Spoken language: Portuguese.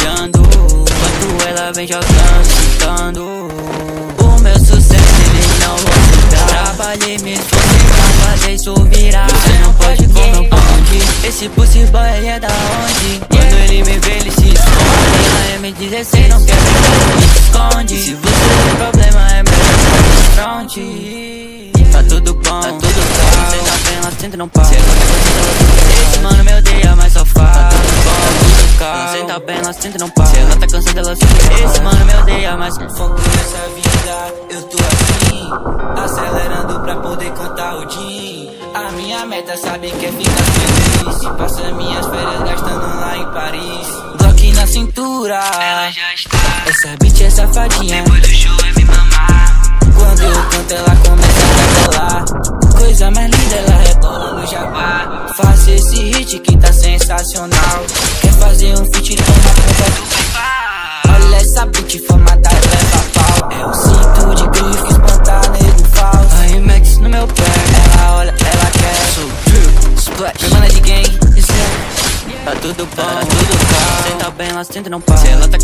viajando, enquanto ela vem jogando, citando. O meu sucesso eles não vão citar. Trabalhei, me esforcei pra fazer isso virar. Você não pode com meu bonde. Esse pussy boy é da onde? Quando ele me vê, ele se esconde. Na M16 não quer brincar, ele se esconde. Se você tem problema, é melhor ir pra fronte. Tá tudo bom, tá tudo calmo. Cê tá bem, ela senta e não para. Esse mano me odeia, mas só faz. Tá tudo bom, tá tudo calmo. Cê tá bem, ela senta e não para. Se ela tá cansada, ela se faz. Esse mano me odeia, mas foco nessa vida, eu tô assim, acelerando pra poder contar o din. A minha meta, sabe, que é ficar feliz. E passa minhas férias gastando lá em Paris. Glock na cintura, ela já está. Essa bitch é safadinha. Depois do show é me mamar. Quando eu canto ela começa a rebolar. Coisa mais linda, ela rebola no jabá. Faça esse hit que tá sensacional. Quer fazer um feat, toma conta do PayPal. Olha essa bitch formada, leva pau. É o cinto de grife que espanta nego falso. A IMAX no meu pé. Ela olha, ela quer. Sou drill, splash, mana de gang. Tá tudo bom, tá tudo calmo. Cê tá bem, ela senta e não para. Se ela tá